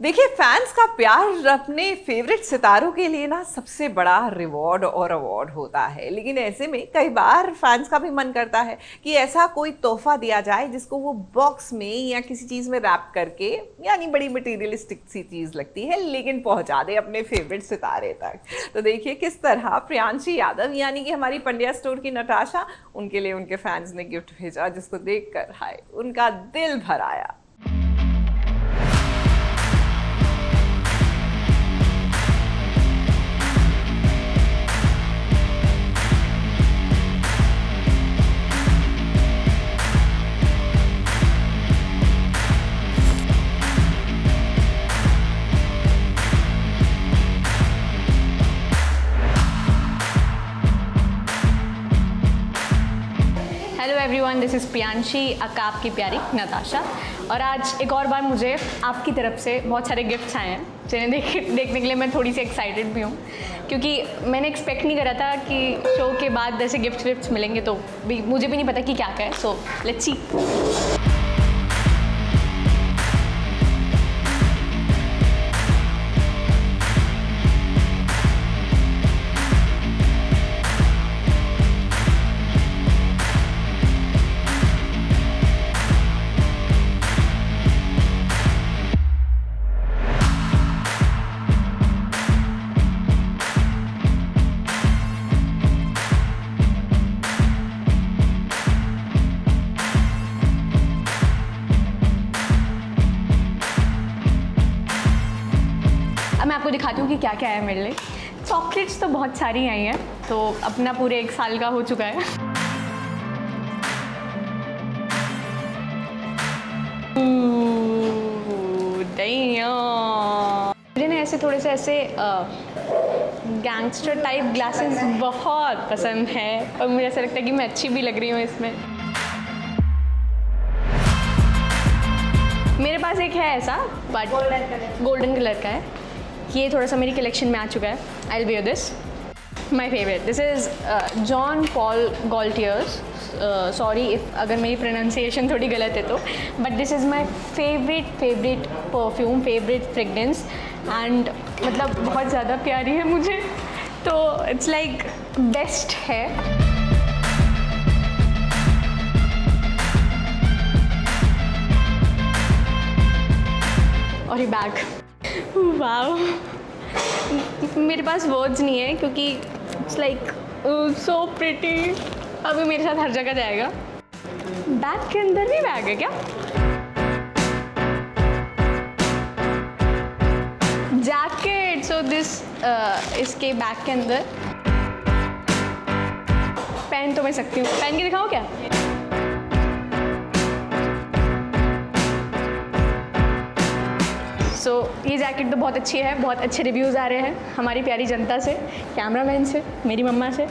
देखिए, फैंस का प्यार अपने फेवरेट सितारों के लिए ना सबसे बड़ा रिवॉर्ड और अवार्ड होता है। लेकिन ऐसे में कई बार फैंस का भी मन करता है कि ऐसा कोई तोहफा दिया जाए जिसको वो बॉक्स में या किसी चीज़ में रैप करके, यानी बड़ी मटीरियलिस्टिक सी चीज़ लगती है, लेकिन पहुंचा दे अपने फेवरेट सितारे तक। तो देखिए किस तरह प्रियांशी यादव यानी कि हमारी पंड्या स्टोर की नताशा, उनके लिए उनके फैंस ने गिफ्ट भेजा जिसको देखकर हाय उनका दिल भर आया। Hello everyone, this is Priyanshi, अक्का आपकी प्यारी नताशा। और आज एक और बार मुझे आपकी तरफ से बहुत सारे गिफ्ट्स आए हैं जिन्हें देखने के लिए मैं थोड़ी सी एक्साइटेड भी हूँ, क्योंकि मैंने एक्सपेक्ट नहीं करा था कि शो के बाद ऐसे गिफ्ट्स मिलेंगे, तो भी मुझे भी नहीं पता कि क्या क्या है। So let's see. अब मैं आपको दिखाती हूँ कि क्या क्या है मेरे लिए। चॉकलेट्स तो बहुत सारी आई हैं, तो अपना पूरे 1 साल का हो चुका है। मुझे ना ऐसे थोड़े से ऐसे गैंगस्टर टाइप ग्लासेस बहुत पसंद है, और मुझे ऐसा लगता है कि मैं अच्छी भी लग रही हूँ इसमें। मेरे पास एक है ऐसा, बट गोल्डन कलर का है। ये थोड़ा सा मेरी कलेक्शन में आ चुका है। I will wear this, my favourite. This is Jean Paul Gaultier's. Sorry if अगर मेरी प्रोनाउंसिएशन थोड़ी गलत है तो, but this is my favourite perfume, favourite fragrance, and मतलब बहुत ज़्यादा प्यारी है मुझे, तो इट्स लाइक बेस्ट है। और ये बैग, वाओ, मेरे पास वर्ड्स नहीं है, क्योंकि इट्स लाइक सो प्रिटी। अभी मेरे साथ हर जगह जाएगा। बैग के अंदर भी बैग है क्या? जैकेट, सो दिस इसके बैग के अंदर पहन तो मैं सकती हूँ। पहन के दिखाओ क्या? सो ये जैकेट तो बहुत अच्छी है, बहुत अच्छे रिव्यूज़ आ रहे हैं हमारी प्यारी जनता से, कैमरामैन से, मेरी मम्मा से।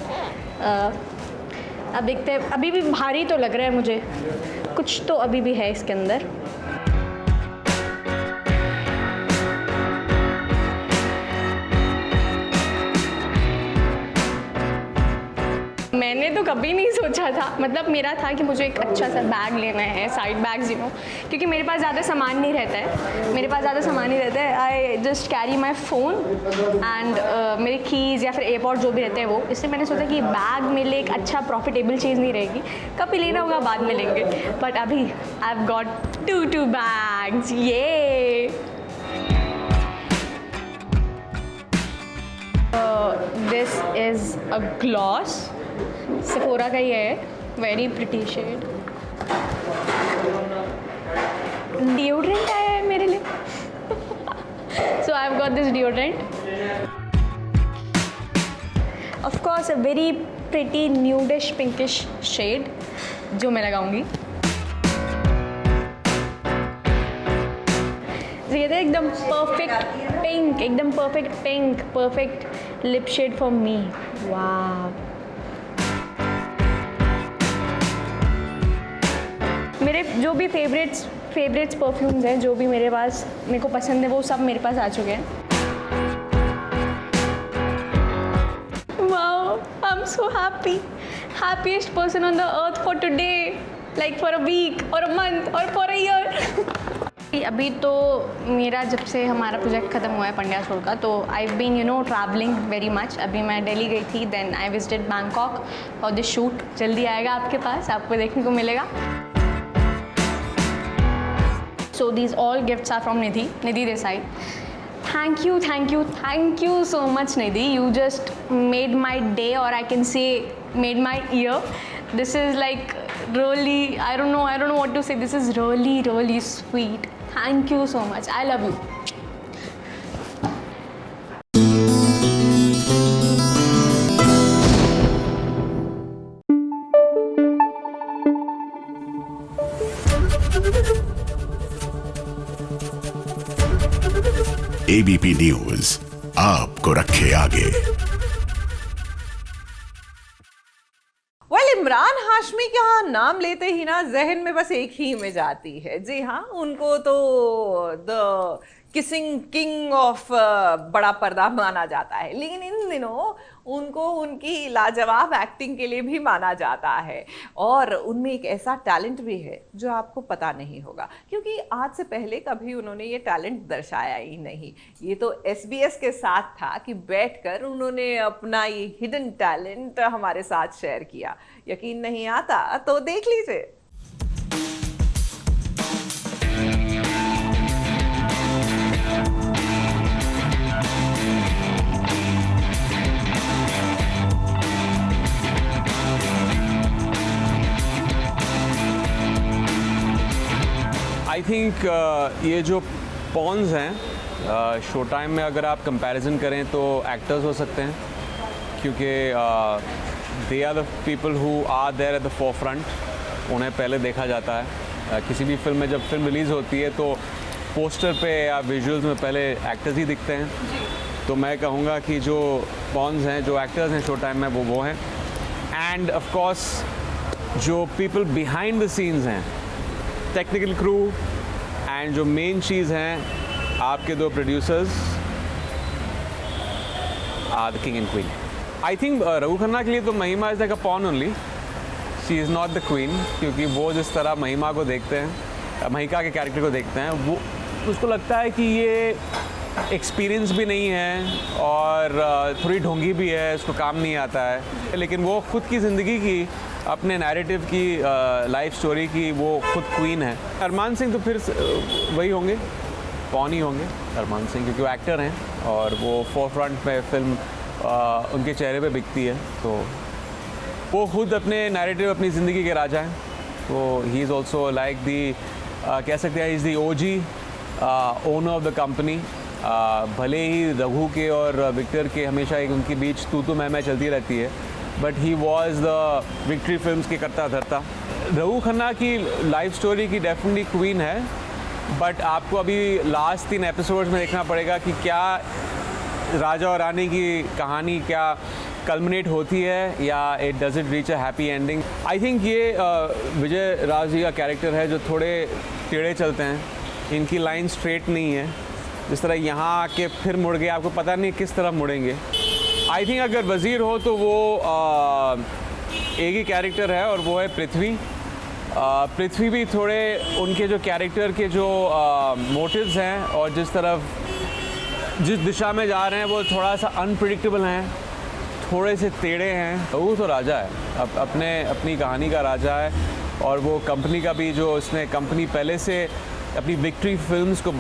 अब देखते हैं। अभी भी भारी तो लग रहा है मुझे, कुछ तो अभी भी है इसके अंदर। मैंने तो कभी नहीं सोचा था, मतलब मेरा था कि मुझे एक अच्छा सा बैग लेना है, साइड बैग्स यू नो, क्योंकि मेरे पास ज़्यादा सामान नहीं रहता है। I just carry my phone and मेरे कीज़ या फिर एयरपॉड जो भी रहते हैं वो। इसलिए मैंने सोचा कि बैग मेरे लिए एक अच्छा प्रॉफिटेबल चीज़ नहीं रहेगी, कभी लेना होगा बाद में लेंगे। बट अभी I have got two bags, ये this is a gloss, Sephora का ही है, वेरी प्रिटी शेड। डिओड्रेंट आया है मेरे लिए। So I have got this deodorant, of course a very pretty nudish pinkish shade जो मैं लगाऊंगी। ये था एकदम perfect pink, perfect lip shade for me. वाह, मेरे जो भी फेवरेट्स परफ्यूम्स हैं, जो भी मेरे को पसंद है, वो सब मेरे पास आ चुके हैं। Wow, I am so happy, happiest person on the earth for today, like for a week or a month or for a year. अभी तो मेरा जब से हमारा प्रोजेक्ट ख़त्म हुआ है पंड्या छोड़ का, तो I been travelling very much. अभी मैं दिल्ली गई थी, then I visited Bangkok for the shoot. जल्दी आएगा आपके पास, आपको देखने को मिलेगा। So these all gifts are from Nidhi Desai. Thank you so much, Nidhi. You just made my day, or I can say made my year. This is like really, I don't know what to say. This is really sweet. Thank you so much. I love you. ABP news आपको रखे आगे। इमरान हाशमी का नाम लेते ही ना जहन में बस एक ही इमेज आती है। जी हाँ, उनको तो द किसिंग किंग ऑफ बड़ा पर्दा माना जाता है, लेकिन इन दिनों उनको उनकी लाजवाब एक्टिंग के लिए भी माना जाता है। और उनमें एक ऐसा टैलेंट भी है जो आपको पता नहीं होगा, क्योंकि आज से पहले कभी उन्होंने ये टैलेंट दर्शाया ही नहीं। ये तो SBS के साथ था कि बैठकर उन्होंने अपना ये हिडन टैलेंट हमारे साथ शेयर किया। यकीन नहीं आता तो देख लीजिए। आई थिंक ये जो पॉन्स हैं शो टाइम में, अगर आप कंपैरिजन करें तो एक्टर्स हो सकते हैं, क्योंकि they are the people who are there at the forefront. उन्हें पहले देखा जाता है। किसी भी फिल्म में जब फिल्म रिलीज़ होती है तो पोस्टर पे या विजुअल्स में पहले एक्टर्स ही दिखते हैं। तो मैं कहूँगा कि जो पॉन्स हैं, जो एक्टर्स हैं शो टाइम में, वो हैं। एंड ऑफ कोर्स जो पीपल बिहाइंड द सीन्स हैं, टेक्निकल क्रू, एंड जो मेन चीज़ हैं आपके दो producers are the king and queen. I think Raghu Khanna के लिए तो Mahima is like a pawn only, she is not the queen, क्योंकि वो जिस तरह महिमा को देखते हैं, महिका के कैरेक्टर को देखते हैं, वो उसको लगता है कि ये एक्सपीरियंस भी नहीं है और थोड़ी ढोंगी भी है, उसको काम नहीं आता है। लेकिन वो खुद की ज़िंदगी की, अपने नैरेटिव की, लाइफ स्टोरी की वो खुद क्वीन है। अरमान सिंह तो फिर वही होंगे, पॉन ही होंगे अरमान सिंह, क्योंकि वो एक्टर हैं और वो फोर फ्रंट में फिल्म उनके चेहरे पे बिकती है। तो वो खुद अपने नैरेटिव, अपनी ज़िंदगी के राजा हैं। तो he is also like the, कह सकते हैं is the OG owner of the company. भले ही रघु के और विक्टर के हमेशा एक उनके बीच तू मैं चलती रहती है, but he was the victory films के करता धरता। रघु खन्ना की लाइफ स्टोरी की डेफिनेटली क्वीन है, बट आपको अभी लास्ट 3 एपिसोड्स में देखना पड़ेगा कि क्या राजा और रानी की कहानी क्या कल्मिनेट होती है या it does it reach a happy ending. I think ये विजय राज जी का कैरेक्टर है जो थोड़े टेढ़े चलते हैं, इनकी लाइन स्ट्रेट नहीं है। जिस तरह यहाँ आके फिर मुड़ गए, आपको पता नहीं किस तरह मुड़ेंगे। आई थिंक अगर वज़ीर हो तो वो एक ही कैरेक्टर है और वो है पृथ्वी। पृथ्वी भी थोड़े उनके जो कैरेक्टर के जो मोटिव्स हैं और जिस दिशा में जा रहे हैं वो थोड़ा सा अनप्रिडिक्टेबल हैं, थोड़े से टेढ़े हैं। वो तो राजा है, अपनी कहानी का राजा है। और वो कंपनी का भी, जो उसने कंपनी पहले से अपनी विक्ट्री फिल्म्स को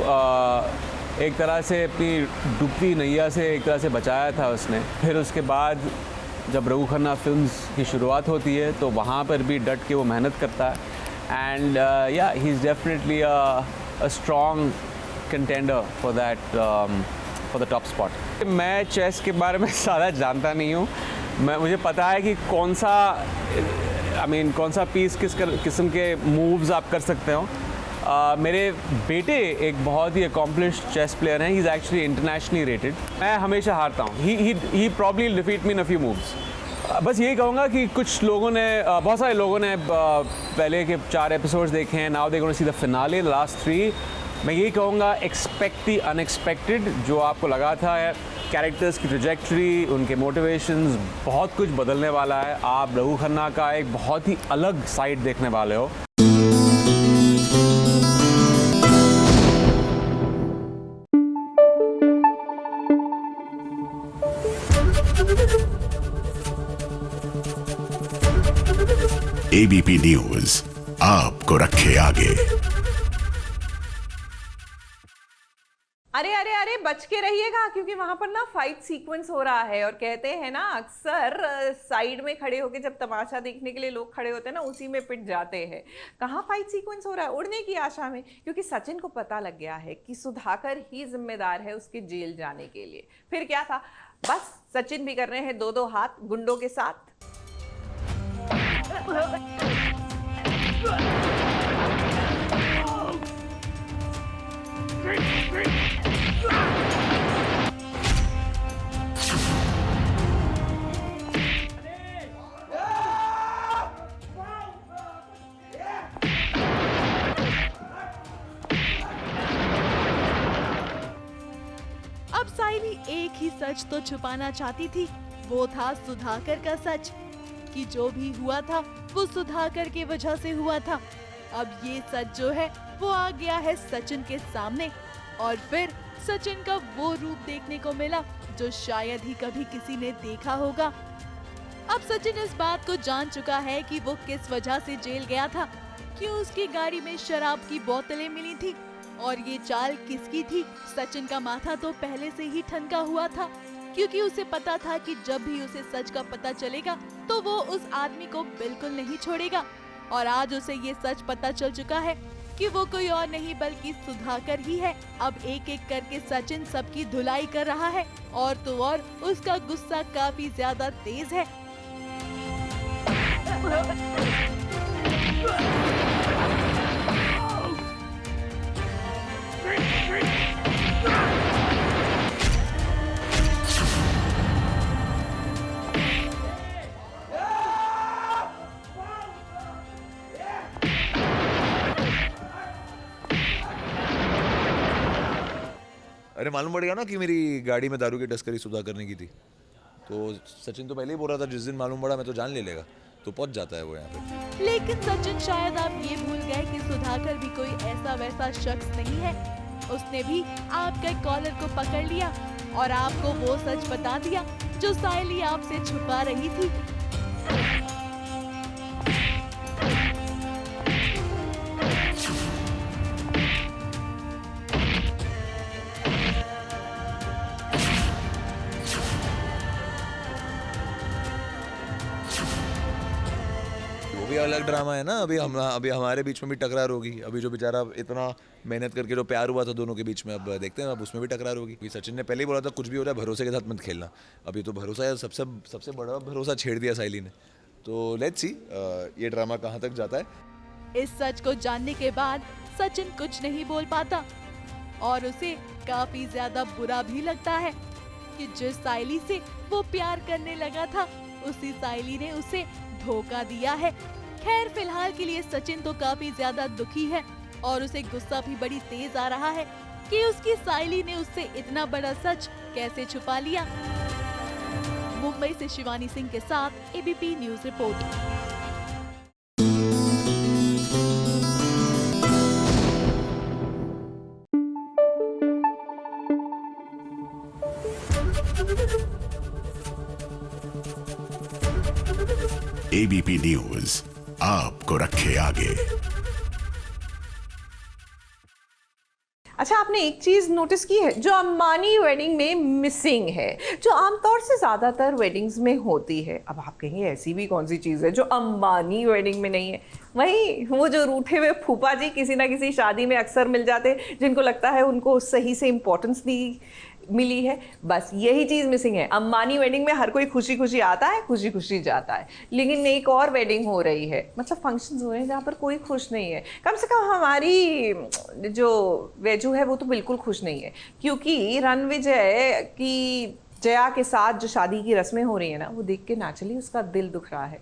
एक तरह से अपनी डूबती नैया से एक तरह से बचाया था उसने। फिर उसके बाद जब रघु खन्ना फिल्म्स की शुरुआत होती है तो वहाँ पर भी डट के वो मेहनत करता है। एंड या he is definitely a strong contender for the top spot. मैं चेस के बारे में ज़्यादा जानता नहीं हूँ। मुझे पता है कि कौन सा पीस किस किस्म के मूव्स आप कर सकते हो। मेरे बेटे एक बहुत ही अकॉम्प्लिश्ड चेस प्लेयर हैं, he is actually internationally rated. मैं हमेशा हारता हूँ, he probably defeat me in a few moves. बस यही कहूँगा कि कुछ लोगों ने, बहुत सारे लोगों ने पहले के 4 एपिसोड्स देखे हैं, now they gonna see the finale, last 3। मैं यही कहूँगा, एक्सपेक्ट द अनएक्सपेक्टेड। जो आपको लगा था कैरेक्टर्स की ट्रैजेक्टरी, उनके मोटिवेशंस, बहुत कुछ बदलने वाला है। आप रघु खन्ना का एक बहुत ही अलग साइड देखने वाले हो। एबीपी न्यूज आपको रखे आगे। अरे अरे अरे बच के रहिएगा, क्योंकि वहां पर ना फाइट सीक्वेंस हो रहा है। और कहते हैं ना, अक्सर साइड में खड़े होके जब तमाशा देखने के लिए लोग खड़े होते हैं ना, उसी में पिट जाते हैं। कहाँ फाइट सीक्वेंस हो रहा है? उड़ने की आशा में, क्योंकि सचिन को पता लग गया है कि सुधाकर ही जिम्मेदार है उसके जेल जाने के लिए। फिर क्या था, बस सचिन भी कर रहे हैं दो दो हाथ गुंडों के साथ। अब साइली एक ही सच तो छुपाना चाहती थी, वो था सुधाकर का सच, कि जो भी हुआ था वो सुधाकर की वजह से हुआ था। अब ये सच जो है वो आ गया है सचिन के सामने, और फिर सचिन का वो रूप देखने को मिला जो शायद ही कभी किसी ने देखा होगा। अब सचिन इस बात को जान चुका है कि वो किस वजह से जेल गया था, क्यों उसकी गाड़ी में शराब की बोतलें मिली थी, और ये चाल किसकी थी। सचिन का माथा तो पहले से ही ठनका हुआ था, क्योंकि उसे पता था कि जब भी उसे सच का पता चलेगा तो वो उस आदमी को बिल्कुल नहीं छोड़ेगा। और आज उसे ये सच पता चल चुका है कि वो कोई और नहीं बल्कि सुधाकर ही है। अब एक एक करके सचिन सबकी धुलाई कर रहा है, और तो और उसका गुस्सा काफी ज्यादा तेज है। अरे मालूम पड़ गया ना कि मेरी गाड़ी में दारू की तस्करी सुधा करने की थी, तो सचिन तो पहले ही बोल रहा था जिस दिन मालूम पड़ा मैं तो जान ले लेगा, तो पहुंच जाता है वो यहाँ पे। लेकिन सचिन शायद आप ये भूल गए कि सुधाकर भी कोई ऐसा वैसा शख्स नहीं है। उसने भी आपके कॉलर को पकड़ लिया और आपको वो सच बता दिया जो साइली आपसे छुपा रही थी। वो भी अलग ड्रामा है ना। अभी हमारे बीच में भी टकरार होगी। अभी जो बेचारा इतना मेहनत करके जो प्यार हुआ था दोनों के बीच में, अब देखते हैं अब उसमें भी टकरार होगी। सचिन ने पहले ही बोला था कुछ भी हो रहा है भरोसे के साथ मत खेलना। अभी तो भरोसा है, सबसे बड़ा भरोसा छेड़ दिया साइली ने। तो लेट्स सी ये ड्रामा कहाँ तक जाता है। इस सच को जानने के बाद सचिन कुछ नहीं बोल पाता, और उसे काफी ज्यादा बुरा भी लगता है कि जिस साइली से वो प्यार करने लगा था, उसी साइली ने उसे धोखा दिया है। खैर फिलहाल के लिए सचिन तो काफी ज्यादा दुखी है, और उसे गुस्सा भी बड़ी तेज आ रहा है कि उसकी साइली ने उससे इतना बड़ा सच कैसे छुपा लिया। मुंबई से शिवानी सिंह के साथ ABP news report. ABP news आपको रखे आगे। अच्छा, आपने एक चीज नोटिस की है जो अंबानी वेडिंग में मिसिंग है, जो आमतौर से ज्यादातर वेडिंग्स में होती है। अब आप कहेंगे ऐसी भी कौन सी चीज है जो अंबानी वेडिंग में नहीं है? वही वो जो रूठे हुए फूफा जी किसी ना किसी शादी में अक्सर मिल जाते, जिनको लगता है उनको सही से इम्पोर्टेंस दी मिली है। बस यही चीज मिसिंग है। अंबानी वेडिंग में हर कोई खुशी खुशी आता है, खुशी खुशी जाता है। लेकिन एक और वेडिंग हो रही है, मतलब फंक्शंस हो रहे हैं जहाँ पर कोई खुश नहीं है। कम से कम हमारी जो वेजू है वो तो बिल्कुल खुश नहीं है, क्योंकि रणविजय की जया के साथ जो शादी की रस्में हो रही है ना, वो देख के नेचुरली उसका दिल दुख रहा है।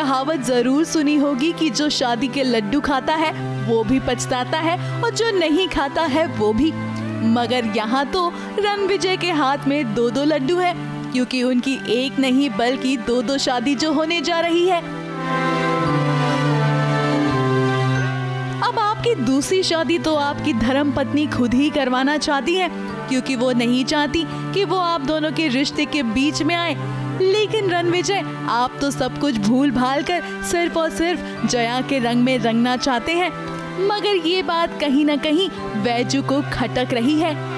कहावत जरूर सुनी होगी कि जो शादी के लड्डू खाता है वो भी पछताता है और जो नहीं खाता है वो भी। मगर यहाँ तो रणविजय के हाथ में 2-2 लड्डू है, क्योंकि उनकी एक नहीं बल्कि 2-2 शादी जो होने जा रही है। अब आपकी दूसरी शादी तो आपकी धर्मपत्नी खुद ही करवाना चाहती है, क्योंकि वो नहीं चाहती कि वो आप दोनों के रिश्ते के बीच में आए। लेकिन रणविजय, आप तो सब कुछ भूल भाल कर सिर्फ और सिर्फ जया के रंग में रंगना चाहते हैं। मगर ये बात कहीं न कहीं वैजू को खटक रही है।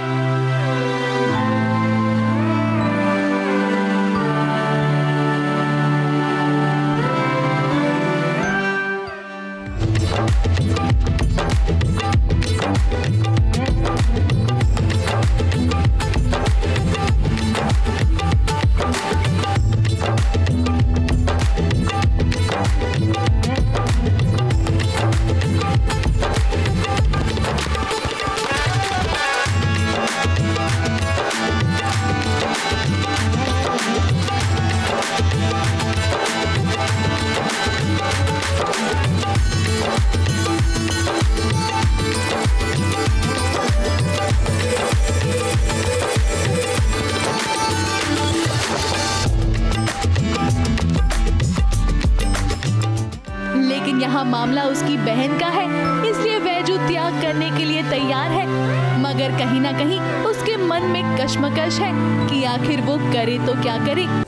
लेकिन यहाँ मामला उसकी बहन का है, इसलिए वैजू त्याग करने के लिए तैयार है। मगर कहीं ना कहीं उसके मन में कश्मकश है कि आखिर वो करे तो क्या करे।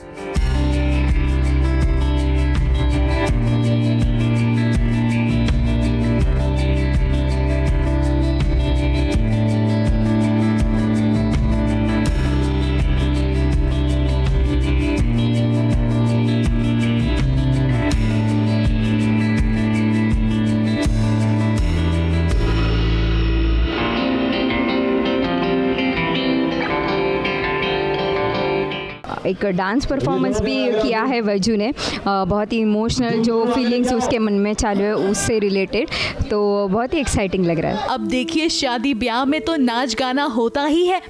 एक डांस परफॉर्मेंस भी किया है वैजू ने, बहुत ही इमोशनल जो फीलिंग्स उसके मन में चालू है उससे रिलेटेड, तो बहुत ही एक्साइटिंग लग रहा है। अब देखिए, शादी ब्याह में तो नाच गाना होता ही है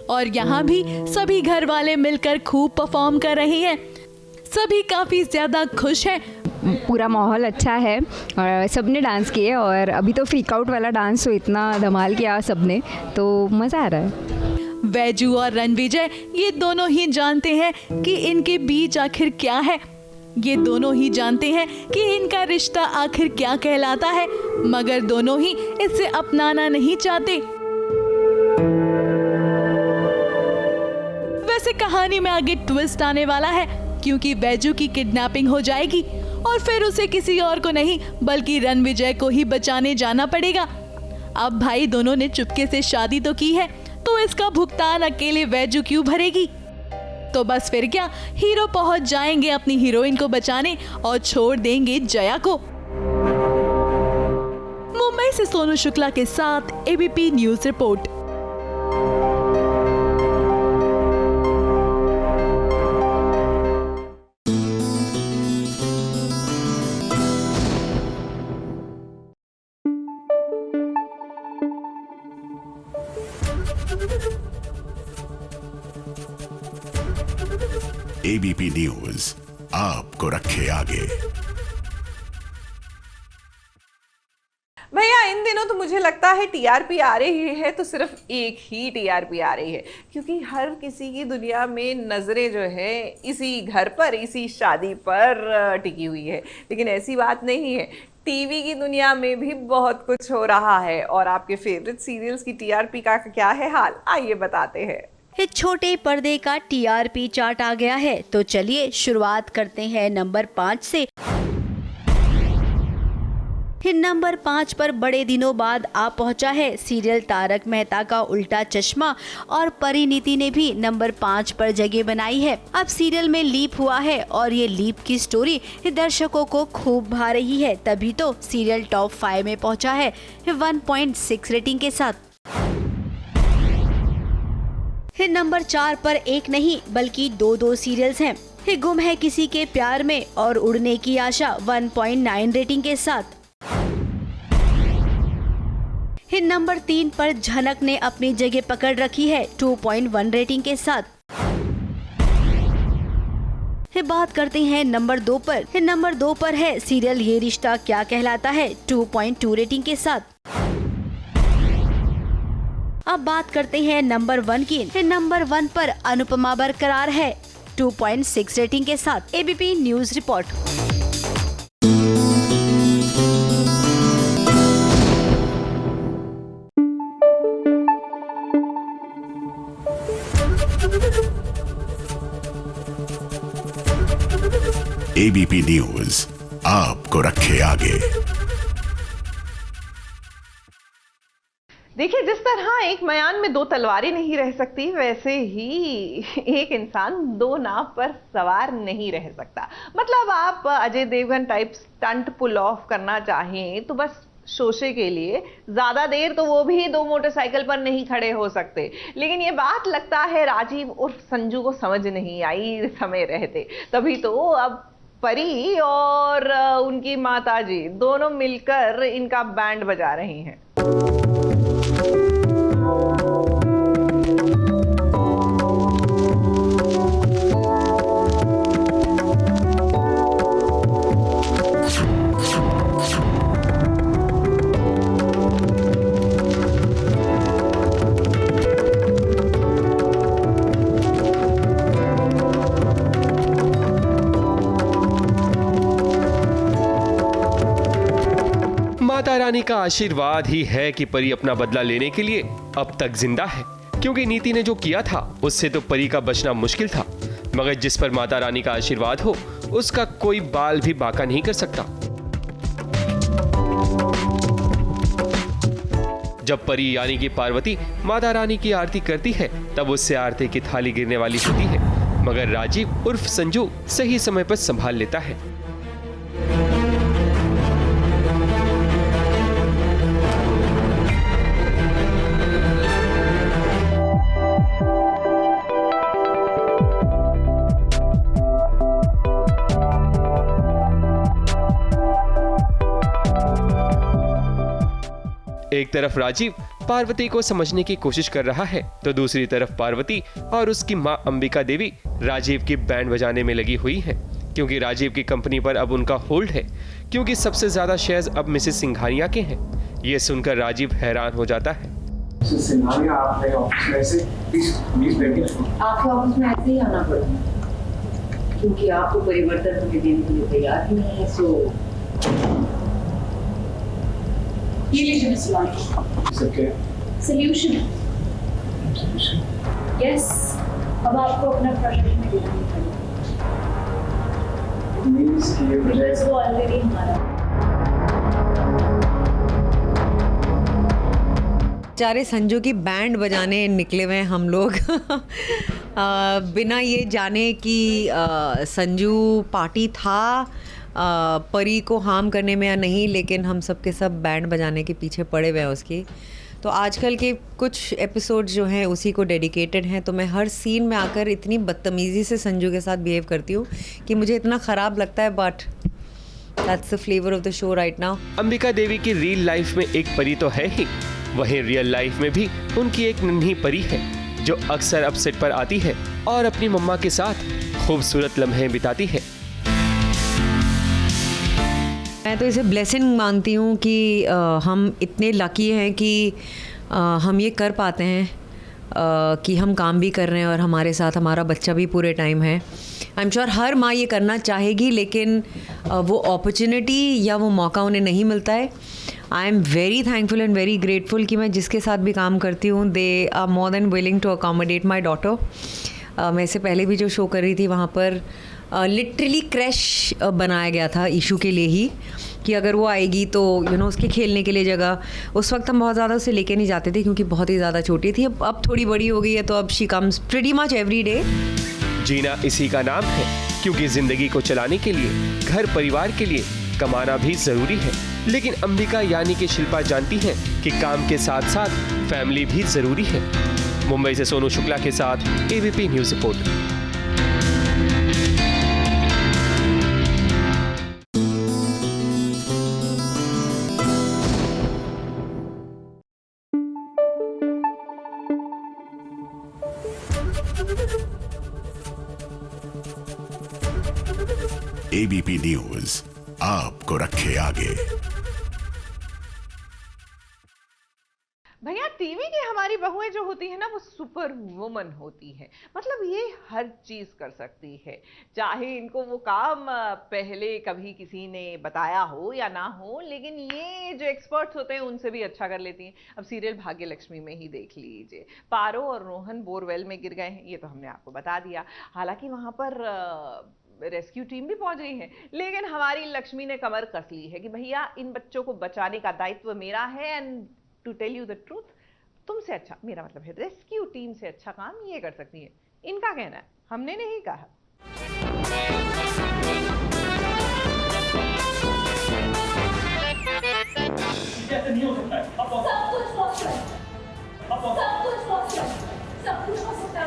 और यहाँ भी सभी घर वाले मिलकर खूब परफॉर्म कर रहे हैं। सभी काफ़ी ज़्यादा खुश हैं। पूरा माहौल अच्छा है और सबने डांस किए और अभी तो फ्रीक आउट वाला डांस तो इतना धमाल किया सबने, तो मज़ा आ रहा है। वैजू और रणविजय ये दोनों ही जानते हैं कि इनके बीच आखिर क्या है। ये दोनों ही जानते हैं कि इनका रिश्ता आखिर क्या कहलाता है, मगर दोनों ही इसे अपनाना नहीं चाहते। वैसे कहानी में आगे ट्विस्ट आने वाला है, क्योंकि वैजू की किडनैपिंग हो जाएगी और फिर उसे किसी और को नहीं बल्कि रणविजय को ही बचाने जाना पड़ेगा। अब भाई दोनों ने चुपके से शादी तो की है, तो इसका भुगतान अकेले वैजू क्यों भरेगी? तो बस फिर क्या, हीरो पहुंच जाएंगे अपनी हीरोइन को बचाने और छोड़ देंगे जया को। मुंबई से सोनू शुक्ला के साथ ABP news report. ABP news आपको रखे आगे। भैया, इन दिनों तो मुझे लगता है टीआरपी आ रही है तो सिर्फ एक ही टीआरपी आ रही है, क्योंकि हर किसी की दुनिया में नज़रें जो है इसी घर पर, इसी शादी पर टिकी हुई है। लेकिन ऐसी बात नहीं है, टीवी की दुनिया में भी बहुत कुछ हो रहा है। और आपके फेवरेट सीरियल्स की टीआरपी का क्या है हाल, आइए बताते हैं। एक छोटे पर्दे का टीआरपी चार्ट आ गया है, तो चलिए शुरुआत करते हैं नंबर 5 से। नंबर 5 पर बड़े दिनों बाद आ पहुंचा है सीरियल तारक मेहता का उल्टा चश्मा, और परिणीति ने भी नंबर 5 पर जगह बनाई है। अब सीरियल में लीप हुआ है और ये लीप की स्टोरी दर्शकों को खूब भा रही है, तभी तो सीरियल टॉप 5 में पहुंचा है 1.6 रेटिंग के साथ। नंबर 4 पर एक नहीं बल्कि 2 सीरियल्स हैं। गुम है किसी के प्यार में और उड़ने की आशा 1.9 रेटिंग के साथ। नंबर 3 पर झनक ने अपनी जगह पकड़ रखी है 2.1 रेटिंग के साथ। बात करते हैं नंबर 2 पर। नंबर 2 पर है सीरियल ये रिश्ता क्या कहलाता है 2.2 रेटिंग के साथ। अब बात करते हैं नंबर 1 की। नंबर 1 पर अनुपमा बरकरार है 2.6 रेटिंग के साथ। ABP news report. ABP news आपको रखे आगे। देखिए, जिस तरह एक मयान में 2 तलवारें नहीं रह सकती, वैसे ही एक इंसान 2 नाव पर सवार नहीं रह सकता। मतलब आप Ajay Devgan type stunt pull off करना चाहें तो बस शोशे के लिए ज्यादा देर तो वो भी 2 मोटरसाइकिल पर नहीं खड़े हो सकते। लेकिन ये बात लगता है राजीव उर्फ संजू को समझ नहीं आई समय रहते, तभी तो अब परी और उनकी माताजी दोनों मिलकर इनका बैंड बजा रही हैं। माता रानी का आशीर्वाद ही है कि परी अपना बदला लेने के लिए अब तक जिंदा है, क्योंकि नीति ने जो किया था उससे तो परी का बचना मुश्किल था, मगर जिस पर माता रानी का आशीर्वाद हो उसका कोई बाल भी बांका नहीं कर सकता। जब परी यानी कि पार्वती माता रानी की आरती करती है तब उससे आरती की थाली गिरने वाली होती है, मगर राजीव उर्फ संजू सही समय पर संभाल लेता है। एक तरफ राजीव पार्वती को समझने की कोशिश कर रहा है तो दूसरी तरफ पार्वती और उसकी मां अंबिका देवी राजीव की बैंड बजाने में लगी हुई हैं, क्योंकि राजीव की कंपनी पर अब उनका होल्ड है, क्योंकि सबसे ज्यादा शेयर्स अब मिसेस सिंघानिया के हैं। ये सुनकर राजीव हैरान हो जाता है। आपके ऑफिस में ऐसे ही आना पड़ेगा, क्योंकि आपको परिवर्तन हमें देने के लिए तैयार ही नहीं है। सो ये लीजिए सोल्यूशन। यस, अब आपको अपना प्रोजेक्ट में देना पड़ेगा, वो ऑलरेडी हमारा। बेचारे संजू की बैंड बजाने निकले हुए हम लोग बिना ये जाने कि संजू पार्टी था परी को हार्म करने में या नहीं, लेकिन हम सब के सब बैंड बजाने के पीछे पड़े हुए हैं उसकी। तो आजकल के कुछ एपिसोड जो हैं उसी को डेडिकेटेड हैं, तो मैं हर सीन में आकर इतनी बदतमीज़ी से संजू के साथ बिहेव करती हूँ कि मुझे इतना ख़राब लगता है, but that's the flavour of the show right now. Ambika Devi की रियल लाइफ में एक परी तो है ही, वहीं रियल लाइफ में भी उनकी एक नन्ही परी है जो अक्सर अपसेट पर आती है और अपनी मम्मा के साथ खूबसूरत लम्हे बिताती है। मैं तो इसे ब्लेसिंग मानती हूँ कि हम इतने लकी हैं कि हम ये कर पाते हैं कि हम काम भी कर रहे हैं और हमारे साथ हमारा बच्चा भी पूरे टाइम है। आई एम श्योर हर माँ ये करना चाहेगी, लेकिन वो अपॉर्चुनिटी या वो मौका उन्हें नहीं मिलता है। I am very thankful and very grateful कि मैं जिसके साथ भी काम करती हूँ they are more than willing to accommodate my daughter. मैं इससे पहले भी जो शो कर रही थी वहाँ पर लिटरली क्रैश बनाया गया था ईशू के लिए ही, कि अगर वो आएगी तो उसके खेलने के लिए जगह। उस वक्त हम बहुत ज़्यादा उसे लेके नहीं जाते थे क्योंकि बहुत ही ज़्यादा छोटी थी। अब थोड़ी बड़ी हो गई है तो अब she comes pretty much every day. जीना इसी का नाम है, क्योंकि जिंदगी को चलाने के लिए घर परिवार के लिए कमाना भी जरूरी है, लेकिन अंबिका यानी कि शिल्पा जानती हैं कि काम के साथ साथ फैमिली भी जरूरी है। मुंबई से सोनू शुक्ला के साथ ABP news report. ABP news आपको रखे आगे। भैया टीवी की हमारी बहुएं जो होती है ना वो सुपर वुमन होती है, मतलब ये हर चीज कर सकती है, चाहे इनको वो काम पहले कभी किसी ने बताया हो या ना हो, लेकिन ये जो एक्सपर्ट्स होते हैं उनसे भी अच्छा कर लेती हैं। अब सीरियल भाग्य लक्ष्मी में ही देख लीजिए, पारो और रोहन बोरवेल में गिर गए हैं, ये तो हमने आपको बता दिया। हालांकि वहां पर रेस्क्यू टीम भी पहुंच गई है, लेकिन हमारी लक्ष्मी ने कमर कस ली है कि भैया इन बच्चों को बचाने का दायित्व मेरा है, and to tell you the truth, तुमसे अच्छा, मेरा मतलब है रेस्क्यू टीम से अच्छा काम ये कर सकती है। इनका कहना है, हमने नहीं कहा। नहीं हो सकता है, सब कुछ पॉसिबल है, सब कुछ पॉसिबल है, सब कुछ हो सकता है।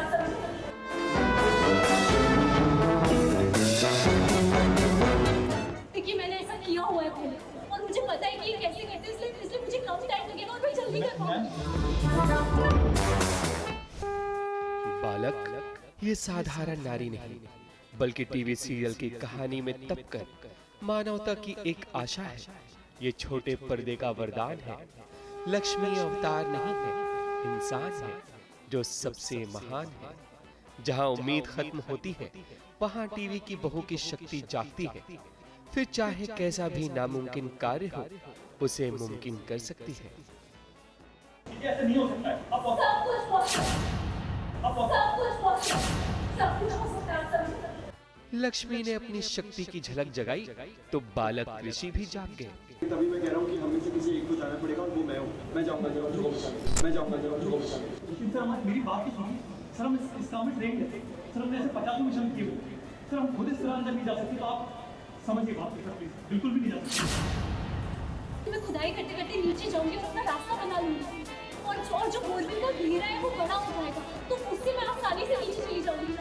देखिए मैंने ऐसा किया हुआ है पहले, और मुझे पता है कि ये कैसे करते हैं, इसलिए मुझे कम टाइम लगेगा और मैं जल्दी कर पाऊंगी। बालक ये साधारण नारी नहीं, बल्कि टीवी सीरियल की कहानी में तपकर मानवता की एक आशा है। ये छोटे पर्दे का वरदान है। लक्ष्मी अवतार नहीं है, इंसान है जो सबसे महान है। जहां उम्मीद खत्म होती है, वहां टीवी की बहू की शक्ति जागती है। फिर चाहे कैसा भी नामुमकिन कार्य हो, उसे मुमकिन कर सकती है। ऐसा नहीं हो सकता है, सब कुछ पॉसिबल है, सब कुछ पॉसिबल है, सब कुछ हो सकता है। लक्ष्मी ने अपनी शक्ति की झलक जगाई तो बालक ऋषि भी जाग गए। तभी मैं कह रहा हूँ कि हमें से किसी एक को जाना पड़ेगा, और वो मैं हूँ। मैं जाऊँगा जगह को बचाने, मैं जाऊँगा जगह को बचाने। लेकिन सर हमारी मेरी बात तो सुनिए सर, हम इस काम में ट्रेन थे सर, हमने ऐसे 50 मिशन किए हुए सर, हम खुद इस तरह अंदर नहीं जा सकते, तो आप समझिए बात को सर प्लीज, बिल्कुल भी नहीं जा सकते। मैं खुदाई करते करते नीचे जाऊंगी और अपना रास्ता बना लूंगी, और जो बोरवेल का घेरा है वो बड़ा हो जाएगा, तो उससे मैं आसानी से नीचे चली जाऊंगी।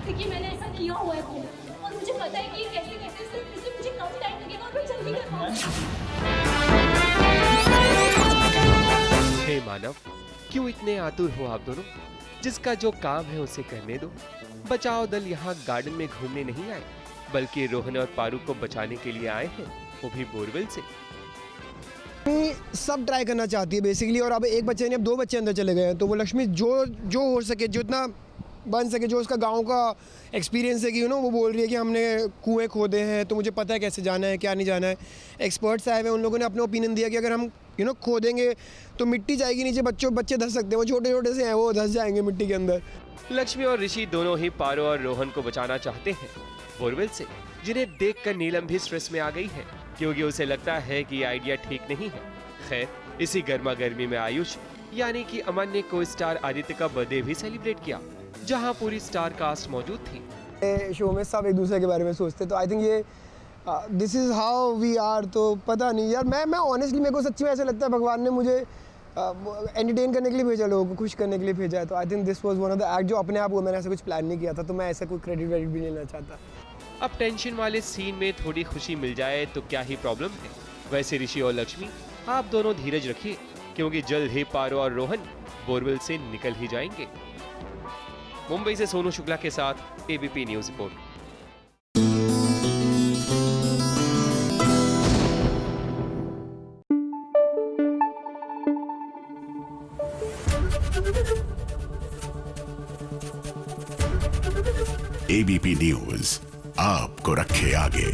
देखिए मैंने ऐसा किया हुआ है पहले, और मुझे पता है कि ये कैसे करते हैं, इसलिए मुझे कम टाइम लगेगा और मैं जल्दी कर पाऊंगी। हे मानव, क्यों इतने आतुर हो आप दोनों? जिसका जो काम है उसे करने दो। बचाओ दल यहाँ गार्डन में घूमने नहीं आए, बल्कि रोहन और पारू को बचाने के लिए आए हैं, वो भी बोरवेल से। सब ट्राई करना चाहती है बेसिकली, और अब एक बच्चे ने, अब 2 बच्चे अंदर चले गए हैं, तो वो लक्ष्मी जो हो सके, जितना बन सके, जो उसका गांव का एक्सपीरियंस है कि वो बोल रही है कि हमने कुएं खोदे हैं, तो मुझे पता है कैसे जाना है, क्या नहीं जाना है। एक्सपर्ट्स आए हुए, उन लोगों ने अपना ओपिनियन दिया कि अगर हम खोदेंगे तो मिट्टी जाएगी नीचे, बच्चे धंस सकते हैं, वो छोटे छोटे से हैं, वो धंस जाएंगे मिट्टी के अंदर। लक्ष्मी और ऋषि दोनों ही पारो और रोहन को बचाना चाहते हैं बोरवेल से, जिन्हें देखकर नीलम भी स्ट्रेस में आ गई है, क्योंकि उसे लगता है कि ये आइडिया ठीक नहीं है। खैर, इसी गर्मा गर्मी में आयुष यानी कि अमन ने को स्टार आदित्य का बर्थडे भी सेलिब्रेट किया, जहां पूरी स्टार कास्ट मौजूद थी। शो में सब एक दूसरे के बारे में सोचते, तो आई थिंक ये this is how we are. तो पता नहीं यार, मैं ऑनेस्टली, मेरे को सच्ची में ऐसा लगता है भगवान ने मुझे एंटरटेन करने के लिए भेजा, लोगों को खुश करने के लिए भेजा है। तो I think this was one of the act जो अपने आप हुआ, मैंने ऐसा कुछ प्लान नहीं किया था, तो मैं ऐसा कोई क्रेडिट भी नहीं लेना चाहता। अब टेंशन वाले सीन में थोड़ी खुशी मिल जाए तो क्या ही प्रॉब्लम है। वैसे ऋषि और लक्ष्मी, आप दोनों धीरज रखिए, क्योंकि जल्द ही पारो और रोहन बोरवेल से निकल ही जाएंगे। मुंबई से सोनू शुक्ला के साथ ABP news report. ABP news आपको रखे आगे।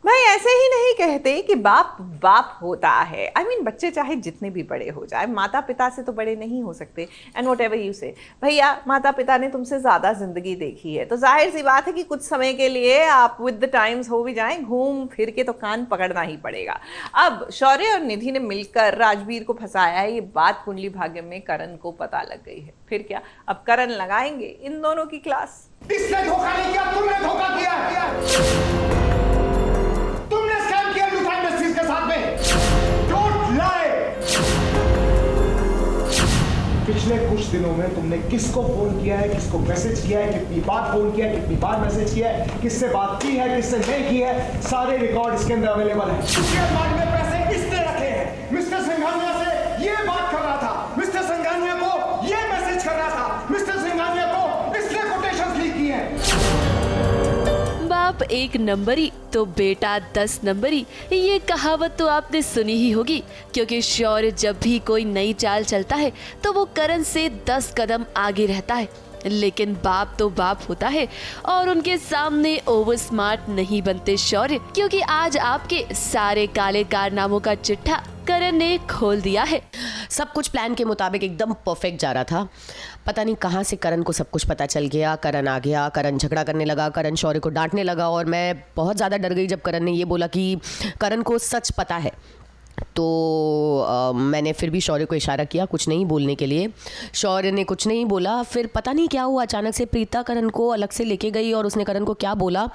भाई ऐसे ही नहीं कहते कि बाप बाप होता है। I mean, बच्चे चाहे जितने भी बड़े हो जाए, माता पिता से तो बड़े नहीं हो सकते। एंड वॉट एवर यू से, भैया माता पिता ने तुमसे ज़्यादा ज़िंदगी देखी है, तो जाहिर सी बात है कि कुछ समय के लिए आप विद द टाइम्स हो भी जाएं, घूम फिर के तो कान पकड़ना ही पड़ेगा। अब शौर्य और निधि ने मिलकर राजवीर को फंसाया है, ये बात कुंडली भाग्य में करण को पता लग गई है। फिर क्या, अब करण लगाएंगे इन दोनों की क्लास। इसने धोखा नहीं किया, तुमने धोखा किया। तुमने स्कैम किया लूथा इंडस्ट्रीज के साथ में। Don't lie. पिछले कुछ दिनों में तुमने किसको फोन किया है, किसको मैसेज किया है, कितनी बार फोन किया है, कितनी बार मैसेज किया है, किससे बात की है, किससे नहीं की है, सारे रिकॉर्ड इसके अंदर अवेलेबल है। इसके अलमारी में पैसे इसने रखे हैं। मिस्टर सिंघानिया से ये बात कर रहा था, मिस्टर सिंघानिया को ये मैसेज कर रहा था, मिस्टर सिंघानिया को इसने कोटेशंस लीक बाप 1 नंबरी तो बेटा 10 नंबरी, ये कहावत तो आपने सुनी ही होगी, क्योंकि शौर्य जब भी कोई नई चाल चलता है तो वो करण से 10 कदम आगे रहता है। लेकिन बाप तो बाप होता है और उनके सामने ओवर स्मार्ट नहीं बनते शौर्य, क्योंकि आज आपके सारे काले कारनामों का चिट्ठा करण ने खोल दिया है। सब कुछ प्लान के मुताबिक एकदम परफेक्ट जा रहा था। पता नहीं कहाँ से करण को सब कुछ पता चल गया। करण आ गया, करण झगड़ा करने लगा, करण शौर्य को डांटने लगा और मैं बहुत ज़्यादा डर गई जब करण ने ये बोला कि करण को सच पता है। तो मैंने फिर भी शौर्य को इशारा किया कुछ नहीं बोलने के लिए। शौर्य ने कुछ नहीं बोला। फिर पता नहीं क्या हुआ, अचानक से प्रीता करण को अलग से लेके गई और उसने करण को क्या बोला,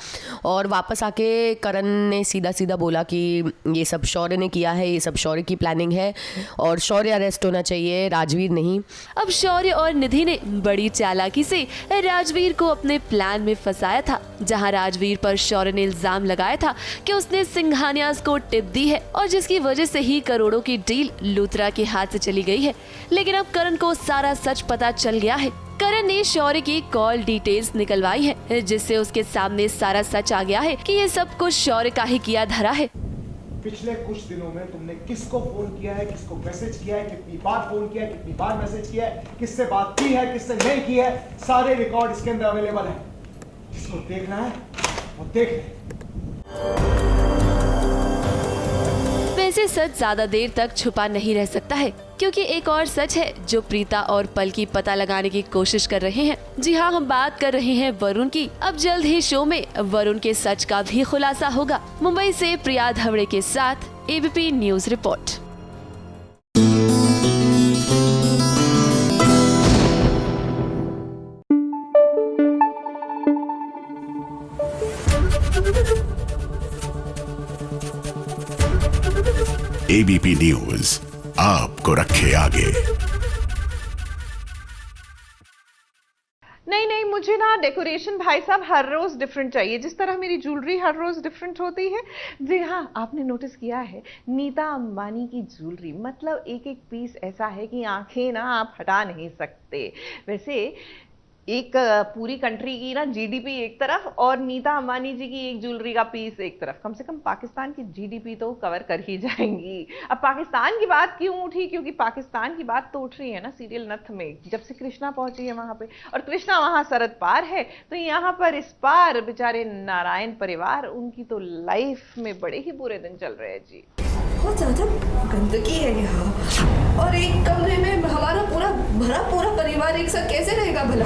और वापस आके करण ने सीधा सीधा बोला कि ये सब शौर्य ने किया है, ये सब शौर्य की प्लानिंग है और शौर्य अरेस्ट होना चाहिए, राजवीर नहीं। अब शौर्य और निधि ने बड़ी चालाकी से राजवीर को अपने प्लान में फंसाया था, जहां राजवीर पर शौर्य ने इल्जाम लगाया था कि उसने सिंघानियाज को टिप दी है और जिसकी वजह से ही करोड़ों की डील लूथरा के हाथ से चली गई है। लेकिन अब करण को सारा सच पता चल गया है। करण ने शौर्य की कॉल डिटेल्स निकलवाई है, जिससे उसके सामने सारा सच आ गया है कि ये सब कुछ शौर्य का ही किया धरा है। पिछले कुछ दिनों में तुमने किसको फोन किया है, किसको मैसेज किया है, कितनी बार फोन किया है, कितनी बार मैसेज किया है, किससे बात की है, किससे नहीं की है, सारे रिकॉर्ड इसके अंदर अवेलेबल है। जिसको देखना है वो देख ले। वैसे सच ज्यादा देर तक छुपा नहीं रह सकता है, क्योंकि एक और सच है जो प्रीता और पल की पता लगाने की कोशिश कर रहे हैं। जी हाँ, हम बात कर रहे हैं वरुण की। अब जल्द ही शो में वरुण के सच का भी खुलासा होगा। मुंबई से प्रिया धवड़े के साथ ABP news report. ABP news आपको रखे आगे। नहीं, मुझे ना डेकोरेशन भाई साहब हर रोज डिफरेंट चाहिए, जिस तरह मेरी ज्वेलरी हर रोज डिफरेंट होती है। जी हाँ, आपने नोटिस किया है नीता अंबानी की ज्वेलरी मतलब एक एक पीस ऐसा है कि आंखें ना आप हटा नहीं सकते। वैसे एक पूरी कंट्री की ना जीडीपी एक तरफ और नीता अंबानी जी की एक ज्वेलरी का पीस एक तरफ, कम से कम पाकिस्तान की जीडीपी तो कवर कर ही जाएंगी। अब पाकिस्तान की बात क्यों उठी, क्योंकि पाकिस्तान की बात तो उठ रही है ना सीरियल नथ में, जब से कृष्णा पहुंची है वहां पे, और कृष्णा वहां सरहद पार है, तो यहाँ पर इस पार बेचारे नारायण परिवार, उनकी तो लाइफ में बड़े ही बुरे दिन चल रहे हैं जी। बहुत ज़्यादा गंदगी है यहाँ, और एक कमरे में हमारा पूरा परिवार एक साथ कैसे रहेगा भला।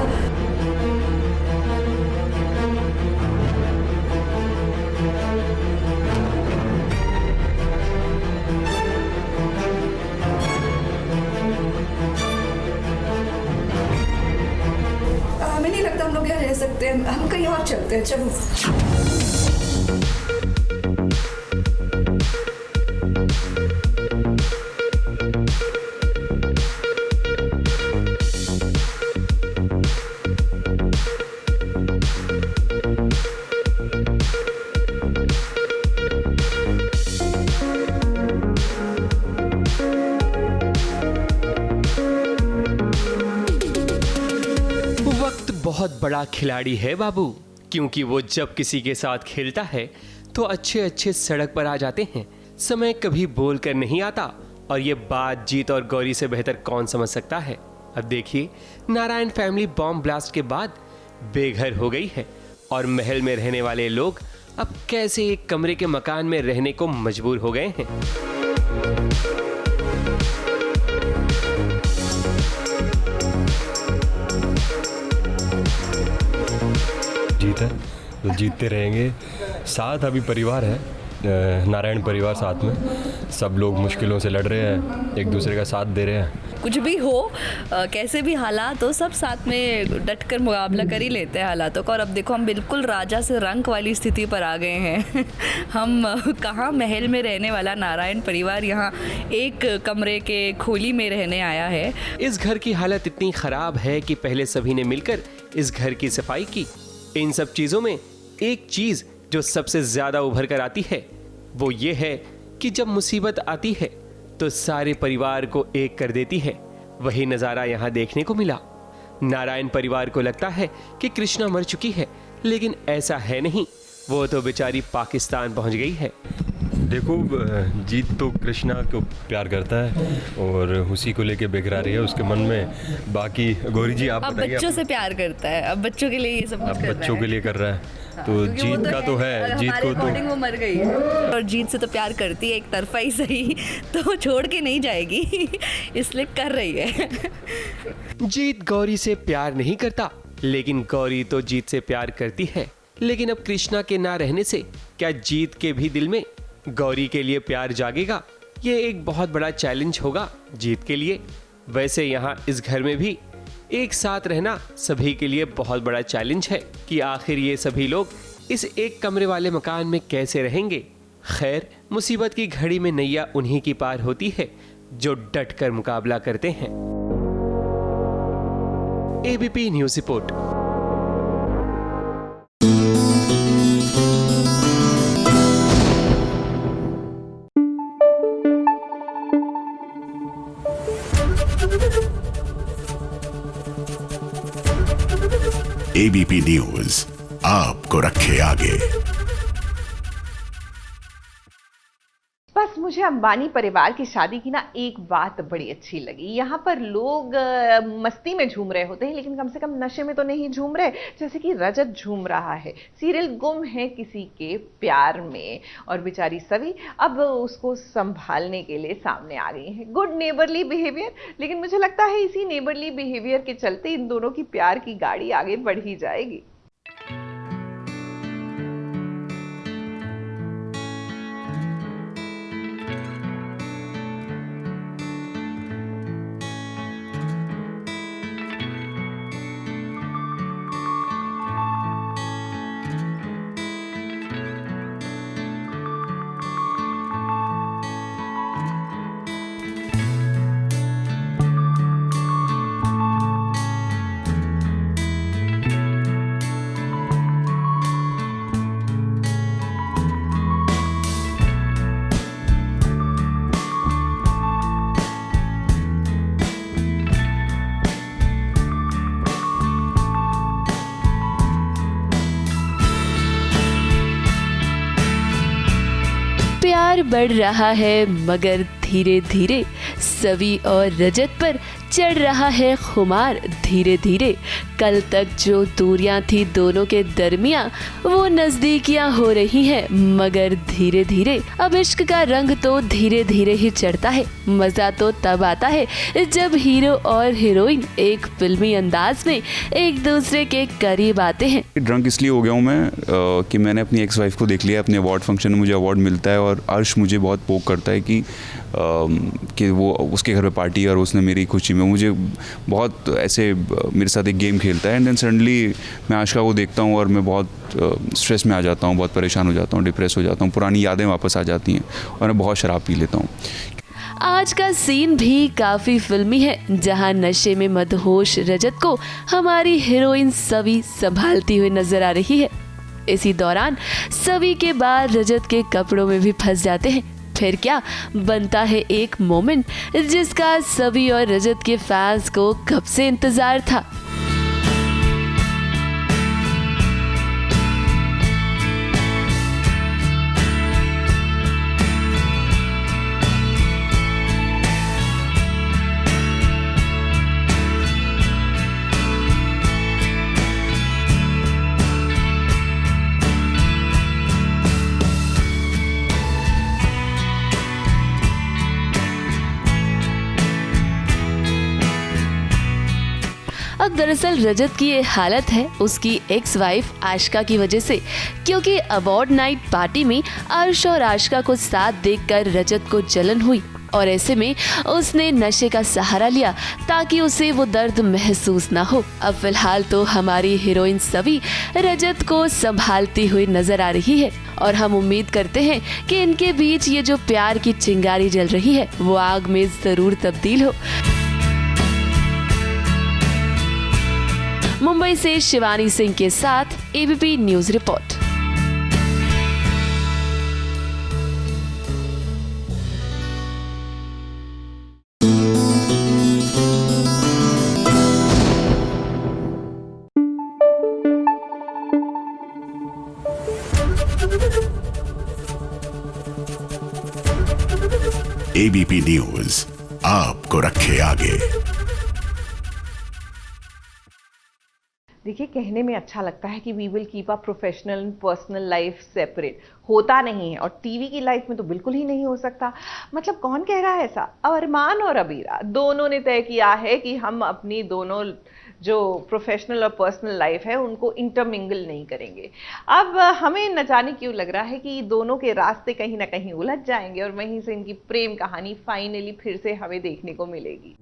हमें नहीं लगता हम लोग यहाँ रह सकते हैं, हम कहीं और चलते हैं। चलो। बहुत बड़ा खिलाड़ी है बाबू, क्योंकि वो जब किसी के साथ खेलता है तो अच्छे अच्छे सड़क पर आ जाते हैं। समय कभी बोल कर नहीं आता, और ये बात जीत और गौरी से बेहतर कौन समझ सकता है। अब देखिए, नारायण फैमिली बॉम्ब ब्लास्ट के बाद बेघर हो गई है और महल में रहने वाले लोग अब कैसे एक कमरे के मकान में रहने को मजबूर हो गए हैं। जीत है तो जीतते रहेंगे। साथ अभी परिवार है, नारायण परिवार साथ में, सब लोग मुश्किलों से लड़ रहे हैं, एक दूसरे का साथ दे रहे हैं। कुछ भी हो, कैसे भी हालात हो, सब साथ में डट कर मुकाबला कर ही लेते हैं हालातों का। और अब देखो, हम बिल्कुल राजा से रंक वाली स्थिति पर आ गए हैं। हम कहाँ महल में रहने वाला नारायण परिवार यहाँ एक कमरे के खोली में रहने आया है। इस घर की हालत इतनी खराब है कि पहले सभी ने मिलकर इस घर की सफाई की। इन सब चीजों में एक चीज जो सबसे ज्यादा उभर कर आती है वो ये है कि जब मुसीबत आती है तो सारे परिवार को एक कर देती है। वही नजारा यहाँ देखने को मिला। नारायण परिवार को लगता है कि कृष्णा मर चुकी है, लेकिन ऐसा है नहीं। वो तो बेचारी पाकिस्तान पहुंच गई है। देखो, जीत तो कृष्णा को प्यार करता है और उसी को लेके बेकरार रही है उसके मन में। बाकी गौरी जी आप अब बताइए। बच्चों से प्यार करता है, अब बच्चों के लिए ये सब कुछ कर रहा है। बच्चों के लिए कर रहा है तो जीत का तो है, जीत को तो वो मर गई है और जीत से तो प्यार करती है, एक तरफा ही सही, तो छोड़ के नहीं जाएगी इसलिए कर रही है। जीत गौरी से प्यार नहीं करता, लेकिन गौरी तो जीत से प्यार करती है। लेकिन अब कृष्णा के ना रहने से क्या जीत के भी दिल में गौरी के लिए प्यार जागेगा? ये एक बहुत बड़ा चैलेंज होगा जीत के लिए। वैसे यहाँ इस घर में भी एक साथ रहना सभी के लिए बहुत बड़ा चैलेंज है कि आखिर ये सभी लोग इस एक कमरे वाले मकान में कैसे रहेंगे। खैर, मुसीबत की घड़ी में नैया उन्हीं की पार होती है जो डट कर मुकाबला करते हैं। ABP news report. ABP news आपको रखे आगे। बस मुझे अंबानी परिवार की शादी की ना एक बात बड़ी अच्छी लगी। यहाँ पर लोग मस्ती में झूम रहे होते हैं, लेकिन कम से कम नशे में तो नहीं झूम रहे, जैसे कि रजत झूम रहा है। सीरियल गुम है किसी के प्यार में और बेचारी सवी अब उसको संभालने के लिए सामने आ गई है। गुड नेबरली बिहेवियर, लेकिन मुझे लगता है इसी नेबरली बिहेवियर के चलते इन दोनों की प्यार की गाड़ी आगे बढ़ ही जाएगी। प्यार बढ़ रहा है मगर धीरे धीरे सवी और रजत पर चढ़ रहा है खुमार धीरे धीरे। कल तक जो दूरियां थी दोनों के दरमियां वो नजदीकियां हो रही हैं, मगर धीरे धीरे अब इश्क का रंग तो धीरे धीरे ही चढ़ता है। मजा तो तब आता है जब हीरो और हीरोइन एक फिल्मी अंदाज में एक दूसरे के करीब आते हैं। ड्रंक इसलिए हो गया हूँ मैं कि मैंने अपनी एक्स वाइफ को देख लिया अपने अवार्ड फंक्शन में, मुझे अवार्ड मिलता है और अर्श मुझे बहुत पोक करता है कि वो उसके घर पे पार्टी है और उसने मेरी खुशी में मुझे बहुत ऐसे मेरे साथ एक गेम खेलता है। एंड देन सडनली मैं आशिका को देखता हूँ और मैं बहुत स्ट्रेस में आ जाता हूँ, बहुत परेशान हो जाता हूँ, डिप्रेस हो जाता हूँ, पुरानी यादें वापस आ जाती हैं और मैं बहुत शराब पी लेता हूँ। आज का सीन भी काफी फिल्मी है, जहां नशे में मदहोश रजत को हमारी हीरोइन सवी संभालती हुई नजर आ रही है। इसी दौरान सवी के बाल रजत के कपड़ों में भी फंस जाते हैं। फिर क्या बनता है एक मोमेंट जिसका सवी और रजत के फैंस को कब से इंतजार था। अब दरअसल रजत की ये हालत है उसकी एक्स वाइफ आशिका की वजह से, क्योंकि अवार्ड नाइट पार्टी में अर्श और आशिका को साथ देखकर रजत को जलन हुई और ऐसे में उसने नशे का सहारा लिया ताकि उसे वो दर्द महसूस ना हो। अब फिलहाल तो हमारी हीरोइन सवी रजत को संभालती हुई नजर आ रही है और हम उम्मीद करते हैं कि इनके बीच ये जो प्यार की चिंगारी जल रही है वो आग में जरूर तब्दील हो। मुंबई से शिवानी सिंह के साथ ABP news report. ABP news आपको रखे आगे। देखिए, कहने में अच्छा लगता है कि we will keep a professional and personal life separate, होता नहीं है, और टीवी की लाइफ में तो बिल्कुल ही नहीं हो सकता। मतलब कौन कह रहा है ऐसा? अरमान और अबीरा दोनों ने तय किया है कि हम अपनी दोनों जो प्रोफेशनल और पर्सनल लाइफ है उनको इंटरमिंगल नहीं करेंगे। अब हमें न जाने क्यों लग रहा है कि दोनों के रास्ते कहीं ना कहीं उलझ जाएंगे और वहीं से इनकी प्रेम कहानी फाइनली फिर से हमें देखने को मिलेगी।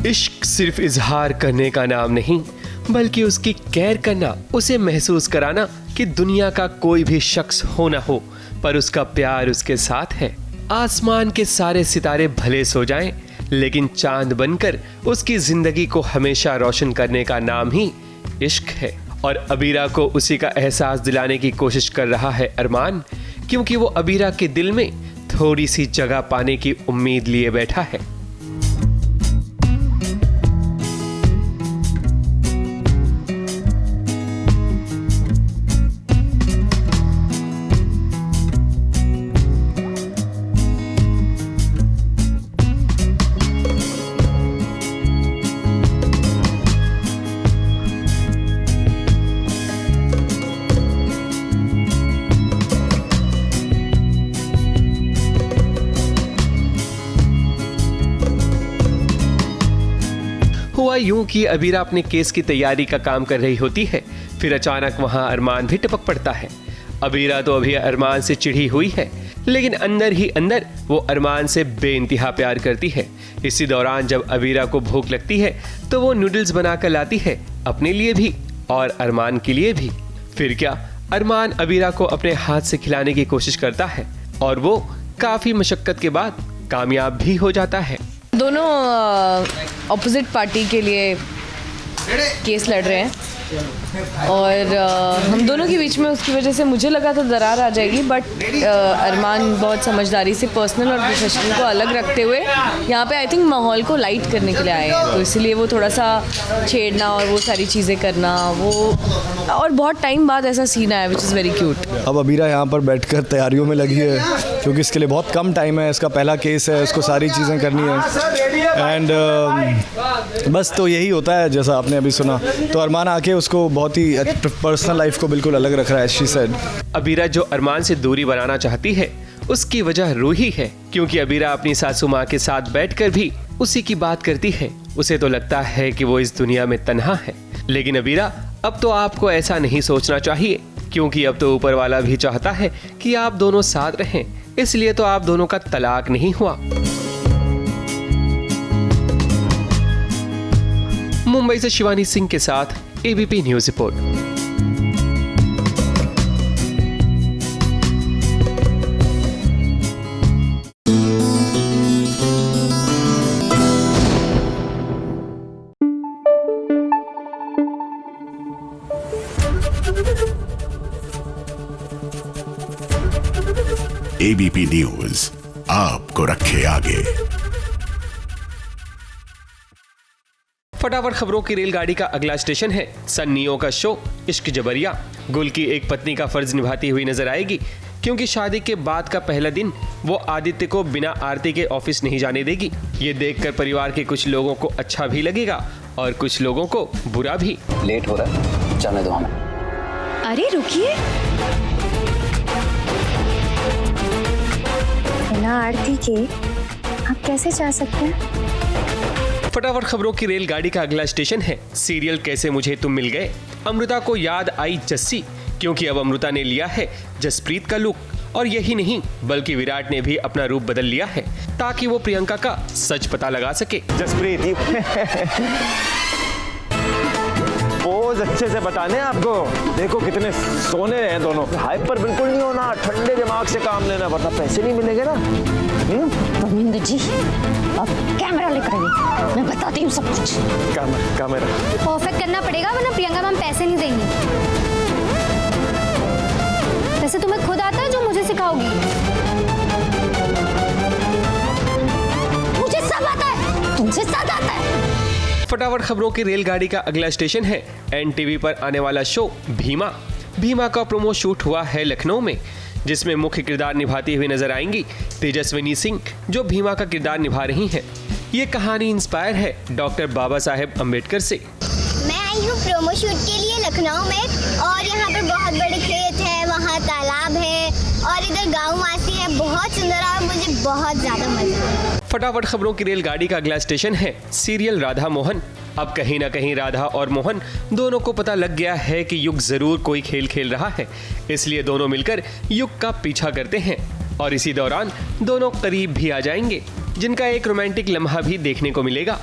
इश्क सिर्फ इजहार करने का नाम नहीं, बल्कि उसकी केयर करना, उसे महसूस कराना कि दुनिया का कोई भी शख्स हो ना हो पर उसका प्यार उसके साथ है। आसमान के सारे सितारे भले सो जाएं, लेकिन चांद बनकर उसकी जिंदगी को हमेशा रोशन करने का नाम ही इश्क है। और अबीरा को उसी का एहसास दिलाने की कोशिश कर रहा है अरमान, क्योंकि वो अबीरा के दिल में थोड़ी सी जगह पाने की उम्मीद लिए बैठा है। हुआ यूं कि अबीरा अपने केस की तैयारी का काम कर रही होती है, फिर अचानक वहां अरमान भी टपक पड़ता है। अबीरा तो अभी अरमान से चिढ़ी हुई है, लेकिन अंदर ही अंदर वो अरमान से बेइंतहा प्यार करती है। इसी दौरान जब अबीरा को भूख लगती है तो वो नूडल्स बनाकर लाती है, अपने लिए भी और अरमान के लिए भी। फिर क्या, अरमान अबीरा को अपने हाथ से खिलाने की कोशिश करता है और वो काफी मशक्कत के बाद कामयाब भी हो जाता है। दोनों ऑपोजिट पार्टी के लिए केस लड़ रहे हैं और हम दोनों के बीच में उसकी वजह से मुझे लगा था दरार आ जाएगी, बट अरमान बहुत समझदारी से पर्सनल और प्रोफेशनल को अलग रखते हुए यहाँ पे आई थिंक माहौल को लाइट करने के लिए आए हैं, तो इसलिए वो थोड़ा सा छेड़ना और वो सारी चीज़ें करना, वो और बहुत टाइम बाद ऐसा सीन आया विच इज़ वेरी क्यूट। अब अबीरा यहाँ पर बैठकर तैयारियों में लगी है, क्योंकि इसके लिए बहुत कम टाइम है, इसका पहला केस है, इसको सारी चीज़ें करनी है एंड बस तो यही होता है जैसा आपने अभी सुना। तो अरमान आके उसको बहुत ही पर्सनल लाइफ को बिल्कुल अलग रख रहा है, शी सेड। अबीरा जो अरमान से दूरी बनाना चाहती है उसकी वजह रूही है, क्योंकि अबीरा अपनी सासू माँ के साथ बैठकर भी उसी की बात करती है। उसे तो लगता है कि वो इस दुनिया में तन्हा है, लेकिन अबीरा अब तो आपको ऐसा नहीं सोचना चाहिए, क्योंकि अब तो ऊपर वाला भी चाहता है कि आप दोनों साथ रहें, इसलिए तो आप दोनों का तलाक नहीं हुआ। मुंबई से शिवानी सिंह के साथ ABP news report. ABP news आपको रखे आगे। फटाफट खबरों की रेलगाड़ी का अगला स्टेशन है सन्नियों का शो इश्क जबरिया। गुल की एक पत्नी का फर्ज निभाती हुई नजर आएगी, क्योंकि शादी के बाद का पहला दिन वो आदित्य को बिना आरती के ऑफिस नहीं जाने देगी। ये देखकर परिवार के कुछ लोगों को अच्छा भी लगेगा और कुछ लोगों को बुरा भी। लेट हो रहा है, जाने दो हमें। अरे रुकिए, बिना आरती के आप कैसे जा सकते हैं? फटाफट खबरों की रेलगाड़ी का अगला स्टेशन है सीरियल कैसे मुझे तुम मिल गए। अमृता को याद आई जस्सी, क्योंकि अब अमृता ने लिया है जसप्रीत का लुक और यही नहीं बल्कि विराट ने भी अपना रूप बदल लिया है ताकि वो प्रियंका का सच पता लगा सके। जसप्रीत पोज अच्छे से बताने आपको, देखो कितने सोने हैं दोनों। हाइपर बिल्कुल नहीं होना, ठंडे दिमाग से काम लेना, वरना पैसे नहीं मिलेंगे ना। परमिंदर जी आप कैमरा लेकर आइए, मैं बताती हूँ सब कुछ। कैमरा परफेक्ट करना पड़ेगा वरना प्रियंका मैम पैसे नहीं देंगी। वैसे तुम्हें खुद आता है जो मुझे सिखाओगी? मुझे सब आता है, तुमसे सब आता है। फटाफट खबरों की रेलगाड़ी का अगला स्टेशन है एनटीवी पर आने वाला शो भीमा। भीमा का प्रोमो शूट हुआ है लखनऊ में, जिसमें मुख्य किरदार निभाती हुई नजर आएंगी तेजस्विनी सिंह, जो भीमा का किरदार निभा रही हैं। ये कहानी इंस्पायर है डॉक्टर बाबा साहेब अम्बेडकर से। मैं आई हूँ प्रोमो शूट के लिए लखनऊ में, और यहाँ पर बहुत बड़े खेत है, वहाँ तालाब है और इधर गाँववासी है, बहुत सुंदर और मुझे बहुत ज्यादा मजा आया। फटाफट खबरों की रेलगाड़ी का अगला स्टेशन है सीरियल राधा मोहन। अब कहीं ना कहीं राधा और मोहन दोनों को पता लग गया है कि युग जरूर कोई खेल खेल रहा है, इसलिए दोनों मिलकर युग का पीछा करते हैं और इसी दौरान दोनों करीब भी आ जाएंगे, जिनका एक रोमांटिक लम्हा भी देखने को मिलेगा।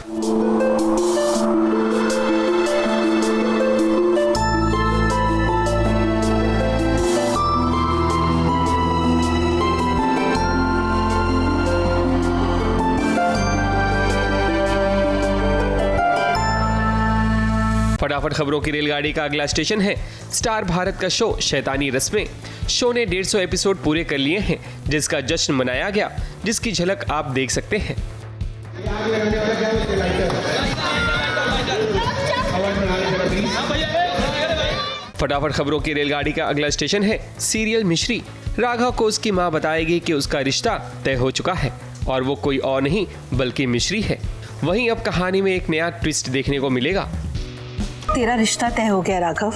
फटाफट खबरों की रेलगाड़ी का अगला स्टेशन है स्टार भारत का शो शैतानी रस्में। शो ने 150 एपिसोड पूरे कर लिए हैं, जिसका जश्न मनाया गया, जिसकी झलक आप देख सकते हैं। फटाफट खबरों की रेलगाड़ी का अगला स्टेशन है सीरियल मिश्री। राघव को उसकी मां बताएगी कि उसका रिश्ता तय हो चुका है और वो कोई और नहीं बल्कि मिश्री है। वहीं अब कहानी में एक नया ट्विस्ट देखने को मिलेगा। तेरा रिश्ता तय हो गया राघव,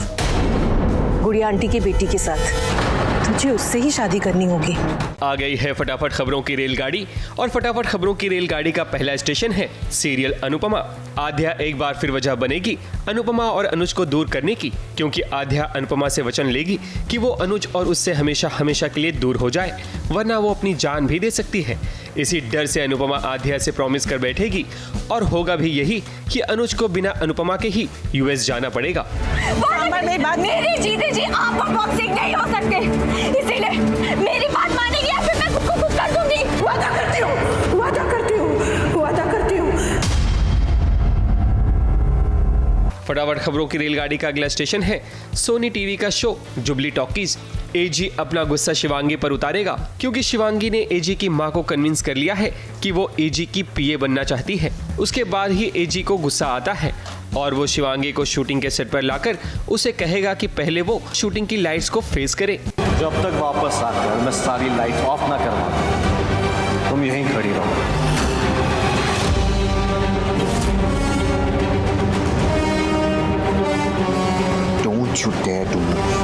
गुड़िया आंटी की बेटी के साथ। तुझे उससे ही शादी करनी होगी। आ गई है फटाफट खबरों की रेलगाड़ी, और फटाफट खबरों की रेलगाड़ी का पहला स्टेशन है सीरियल अनुपमा। आद्या एक बार फिर वजह बनेगी अनुपमा और अनुज को दूर करने की, क्योंकि आद्या अनुपमा से वचन लेगी कि वो अनुज और उससे हमेशा हमेशा के लिए दूर हो जाए, वरना वो अपनी जान भी दे सकती है। इसी डर से अनुपमा आद्या से प्रॉमिस कर बैठेगी, और होगा भी यही कि अनुज को बिना अनुपमा के ही यूएस जाना पड़ेगा। मेरी जीते जी आप बॉक्सिंग नहीं हो सकते, इसीलिए मेरी बात मानेगी या फिर मैं खुद को कुछ कर दूंगी। वादा करती हूँ, वादा करती हूँ, वादा करती हूँ। फटाफट खबरों की रेलगाड़ी का अगला स्टेशन है सोनी टीवी का शो जुबली टॉकीज। एजी अपना गुस्सा शिवांगी पर उतारेगा, क्योंकि शिवांगी ने एजी की मां को कन्विंस कर लिया है कि वो एजी की पीए बनना चाहती है। उसके बाद ही एजी को गुस्सा आता है और वो शिवांगी को शूटिंग के सेट पर लाकर उसे कहेगा कि पहले वो शूटिंग की लाइट्स को फेस करे। जब तक वापस आकर मैं सारी लाइट ऑफ ना करवा, तुम यहीं खड़ी रहो। Don't you dare to move.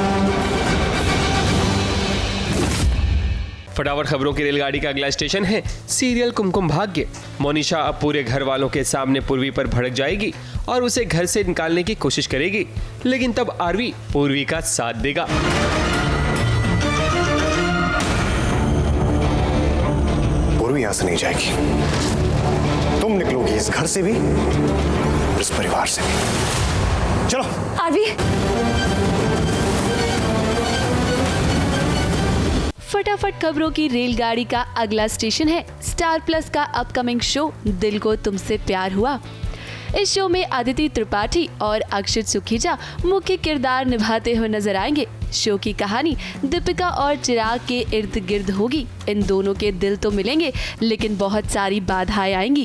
फटाफट खबरों की रेलगाड़ी का अगला स्टेशन है सीरियल कुमकुम भाग्य। मोनिशा अब पूरे घर वालों के सामने पूर्वी पर भड़क जाएगी और उसे घर से निकालने की कोशिश करेगी, लेकिन तब आरवी पूर्वी का साथ देगा। पूर्वी यहां से नहीं जाएगी, तुम निकलोगी इस घर से भी, इस परिवार से भी। चलो आरवी। फटाफट खबरों की रेलगाड़ी का अगला स्टेशन है स्टार प्लस का अपकमिंग शो दिल को तुमसे प्यार हुआ। इस शो में अदिति त्रिपाठी और अक्षित सुखीजा मुख्य किरदार निभाते हुए नजर आएंगे। शो की कहानी दीपिका और चिराग के इर्द गिर्द होगी। इन दोनों के दिल तो मिलेंगे, लेकिन बहुत सारी बाधाएं आएंगी।